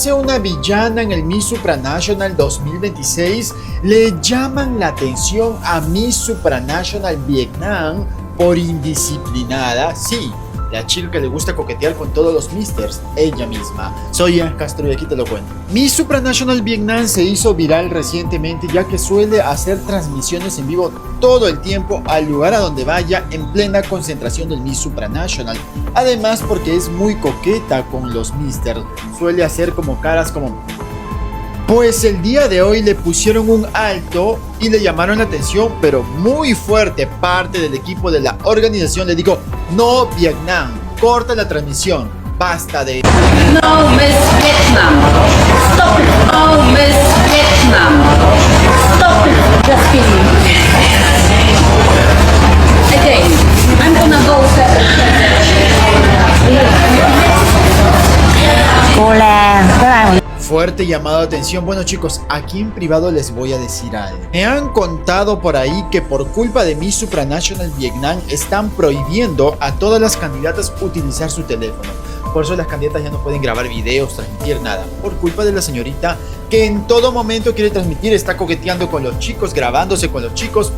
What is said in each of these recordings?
hace una villana en el Miss Supranational 2026, le llaman la atención a Miss Supranational Vietnam por indisciplinada. Sí, la chica que le gusta coquetear con todos los misters, ella misma. Soy Ian Castro y aquí te lo cuento. Miss Supranational Vietnam se hizo viral recientemente, ya que suele hacer transmisiones en vivo todo el tiempo al lugar a donde vaya en plena concentración del Miss Supranational. Además, porque es muy coqueta con los misters, suele hacer como caras como... Pues el día de hoy le pusieron un alto y le llamaron la atención, pero muy fuerte. Parte del equipo de la organización le dijo: no, Vietnam, corta la transmisión, basta de... No, Miss Vietnam. Stop it. Oh, Miss Vietnam. Stop it. Just kidding. Again, I'm gonna go Fuerte llamado de atención. Bueno chicos, aquí en privado les voy a decir algo. Me han contado por ahí que por culpa de Miss Supranational Vietnam están prohibiendo a todas las candidatas utilizar su teléfono. Por eso las candidatas ya no pueden grabar videos, transmitir nada. Por culpa de la señorita que en todo momento quiere transmitir, está coqueteando con los chicos, grabándose con los chicos.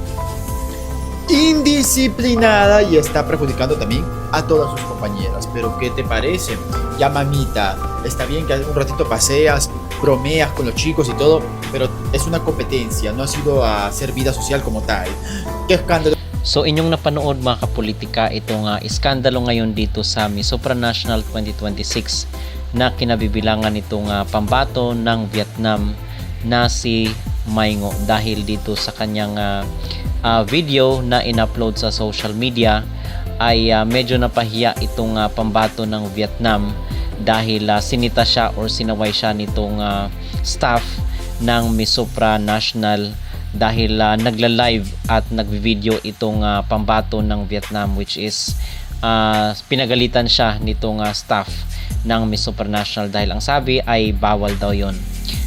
Indisciplinada y está perjudicando también a todas sus compañeras. Pero ¿qué te parece? Ya mamita, está bien que un ratito paseas, bromeas con los chicos y todo, pero es una competencia, no ha sido a hacer vida social como tal. ¡Qué escándalo! So inyong napanood mga kapolitika itong iskandalo ngayon dito sa Miss Supranational 2026 na kinabibilangan itong pambato ng Vietnam na si Mai Ngo dahil dito sa kanyang video na in-upload sa social media ay medyo napahiya itong pambato ng Vietnam dahil sinita siya or sinaway siya nitong staff ng Miss Supranational dahil nagla-live at nagvi-video itong pambato ng Vietnam, which is pinagalitan siya nitong staff ng Miss Supranational dahil ang sabi ay bawal daw yon.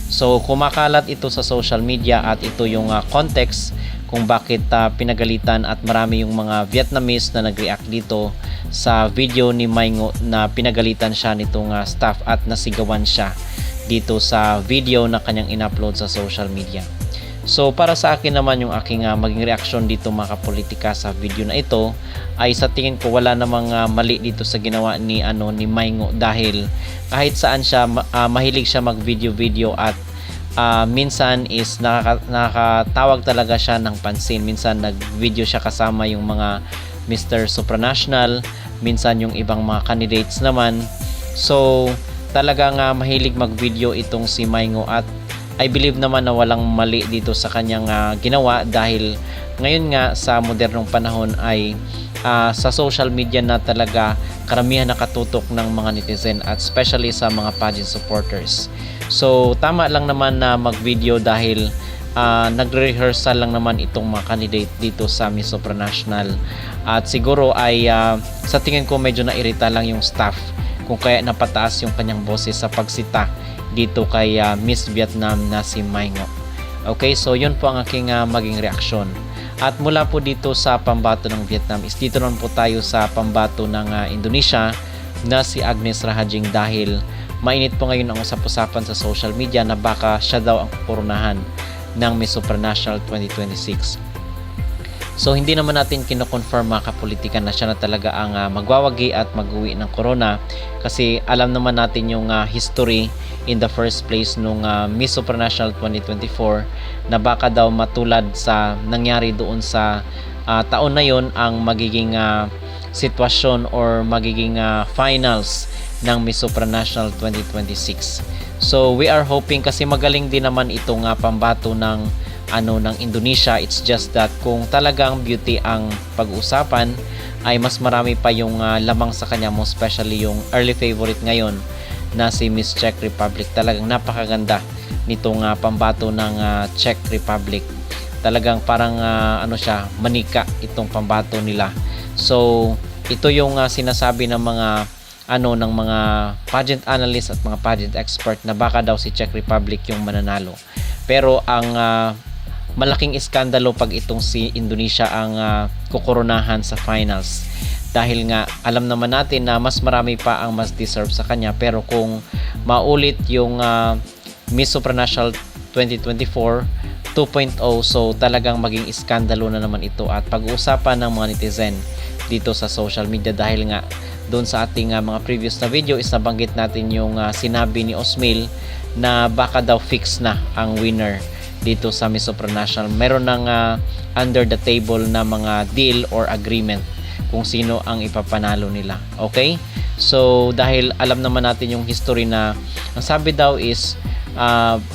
So kumakalat ito sa social media at ito yung context kung bakit pinagalitan at marami yung mga Vietnamese na nag-react dito sa video ni Mai Ngo na pinagalitan siya nitong staff at nasigawan siya dito sa video na kanyang in-upload sa social media. So para sa akin naman yung aking maging reaksyon dito mga kapolitika sa video na ito ay sa tingin ko wala namang mali dito sa ginawa ni Mai Ngo dahil kahit saan siya mahilig siya mag-video at minsan is nakakatawag talaga siya ng pansin. Minsan nag-video siya kasama yung mga Mr. Supranational, minsan yung ibang mga candidates naman. So talagang mahilig mag-video itong si Mai Ngo at I believe naman na walang mali dito sa kanyang ginawa dahil ngayon nga sa modernong panahon ay sa social media na talaga karamihan nakatutok ng mga netizen at especially sa mga pageant supporters. So tama lang naman na mag-video dahil nagre-rehearsal lang naman itong mga candidate dito sa Miss Supranational at siguro ay sa tingin ko medyo nairita lang yung staff kung kaya napataas yung kanyang boses sa pagsita dito kay Miss Vietnam na si Mai Ngo. Okay, so yun po ang aking maging reaksyon. At mula po dito sa pambato ng Vietnam is dito naman po tayo sa pambato ng Indonesia na si Agnes Rahajing dahil mainit po ngayon ang usap-usapan sa social media na baka siya daw ang kukurunahan ng Miss Supranational 2026. So hindi naman natin kino-confirm mga kapolitika na siya na talaga ang magwawagi at mag-uwi ng corona kasi alam naman natin yung history in the first place nung Miss Supranational 2024 na baka daw matulad sa nangyari doon sa taon na yon ang magiging sitwasyon or magiging finals ng Miss Supranational 2026. So we are hoping kasi magaling din naman itong pambato ng Indonesia. It's just that kung talagang beauty ang pag-uusapan ay mas marami pa yung lamang sa kanya, most especially yung early favorite ngayon na si Miss Czech Republic. Talagang napakaganda nitong pambato ng Czech Republic. Talagang parang siya, manika itong pambato nila. So ito yung sinasabi ng mga ng mga pageant analyst at mga pageant expert na baka daw si Czech Republic yung mananalo. Pero ang malaking iskandalo pag itong si Indonesia ang kukurunahan sa finals dahil nga alam naman natin na mas marami pa ang mas deserve sa kanya. Pero kung maulit yung Miss Supranational 2024 2.0, so talagang maging iskandalo na naman ito at pag-uusapan ng mga netizen dito sa social media, dahil nga doon sa ating mga previous na video is nabanggit natin yung sinabi ni Osmil na baka daw fix na ang winner dito sa Miss Supranational. Meron ng under the table na mga deal or agreement kung sino ang ipapanalo nila. Okay? So dahil alam naman natin yung history na ang sabi daw is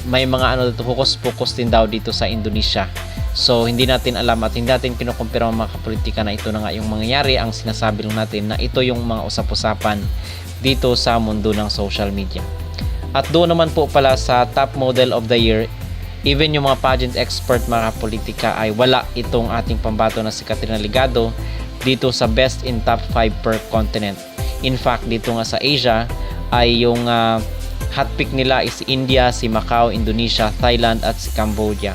may mga hukus-pukus din daw dito sa Indonesia. So hindi natin alam at hindi natin kinukumpirma mga kapolitika na ito na nga yung mangyayari. Ang sinasabi lang natin na ito yung mga usap-usapan dito sa mundo ng social media. At doon naman po pala sa top model of the year, even yung mga pageant expert mga kapolitika ay wala itong ating pambato na si Katrina Ligado dito sa best in top 5 per continent. In fact, dito nga sa Asia ay yung hot pick nila is India, si Macau, Indonesia, Thailand at si Cambodia.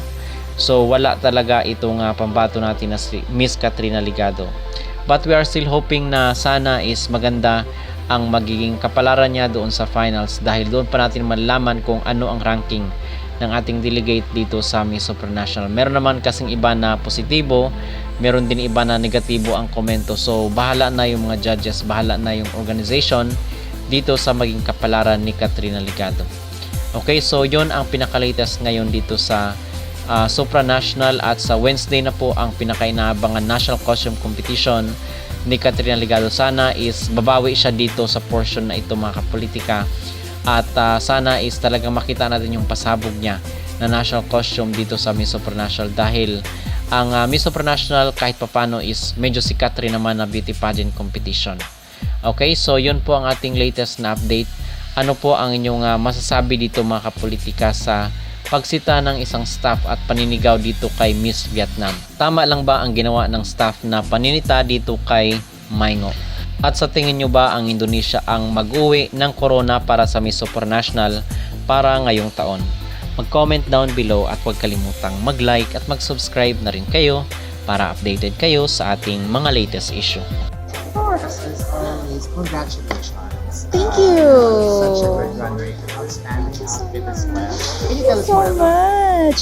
So wala talaga itong pambato natin na si Miss Katrina Ligado. But we are still hoping na sana is maganda ang magiging kapalaran niya doon sa finals, dahil doon pa natin malaman kung ano ang ranking ng ating delegate dito sa Miss Supranational. Meron naman kasing iba na positibo, meron din iba na negatibo ang komento. So bahala na yung mga judges, bahala na yung organization dito sa maging kapalaran ni Katrina Ligado. Okay, so yon ang pinaka-latest ngayon dito sa Supranational, at sa Wednesday na po ang pinaka-inaabangan National Costume Competition ni Katrina Ligado. Sana is babawi siya dito sa portion na ito mga kapolitika, at sana is talagang makita natin yung pasabog niya na national costume dito sa Miss Supranational, dahil ang Miss Supranational kahit papano is medyo sikat rin naman na beauty pageant competition. Okay, so yun po ang ating latest na update. Ano po ang inyong masasabi dito mga kapolitika sa pagsita ng isang staff at paninigaw dito kay Miss Vietnam? Tama lang ba ang ginawa ng staff na paninita dito kay Maingo? At sa tingin nyo ba ang Indonesia ang mag-uwi ng corona para sa Miss Supranational para ngayong taon? Mag-comment down below at huwag kalimutang mag-like at mag-subscribe na rin kayo para updated kayo sa ating mga latest issue. Congratulations. Thank you. Such a good runner. Outstanding outfit as well. Can you tell us so more about much.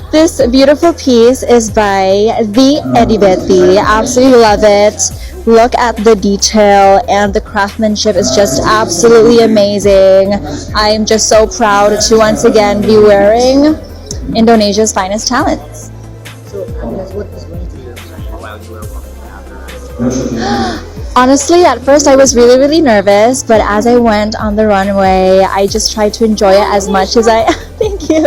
This beautiful piece is by the Eddie Betty. Absolutely love it. Look at the detail and the craftsmanship is just absolutely amazing. I'm just so proud to once again be wearing Indonesia's finest talents. So, Agnes, what was going through your mind while you were walking after us? Honestly, at first I was really nervous, but as I went on the runway, I just tried to enjoy it as much as I thank you.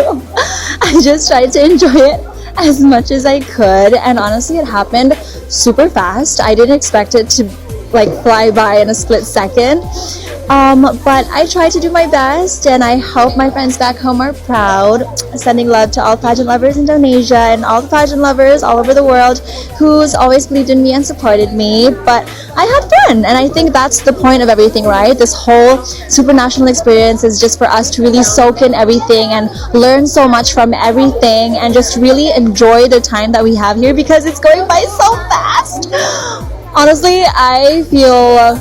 I just tried to enjoy it as much as I could, and honestly it happened super fast. I didn't expect it to like fly by in a split second. But I tried to do my best, and I hope my friends back home are proud. Sending love to all pageant lovers in Indonesia and all the pageant lovers all over the world who's always believed in me and supported me. But I had fun, and I think that's the point of everything, right? This whole Supranational experience is just for us to really soak in everything and learn so much from everything, and just really enjoy the time that we have here because it's going by so fast. Honestly, I feel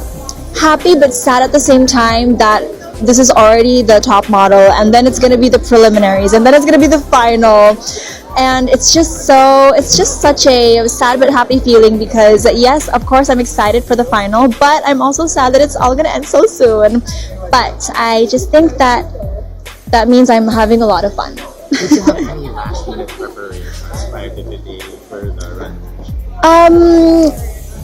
happy but sad at the same time that this is already the top model, and then it's going to be the preliminaries, and then it's going to be the final, and it's just such a sad but happy feeling because yes, of course I'm excited for the final, but I'm also sad that it's all going to end so soon. But I just think that means I'm having a lot of fun. Did you have any last minute preparations prior to the day for the run?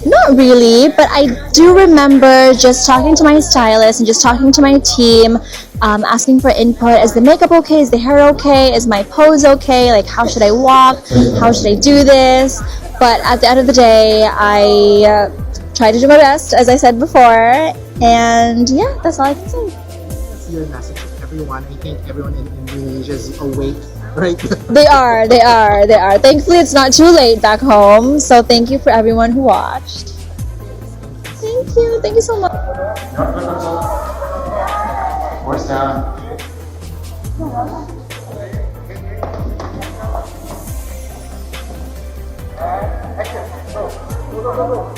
Not really, but I do remember just talking to my stylist and just talking to my team, asking for input. Is the makeup okay? Is the hair okay? Is my pose okay? Like, how should I walk? How should I do this? But at the end of the day, I try to do my best, as I said before. And yeah, that's all I can say. What's your message to everyone? I think everyone in Indonesia is awake right now. They are. Thankfully, it's not too late back home. So thank you for everyone who watched. Thank you so much. Horse down. Action. Go.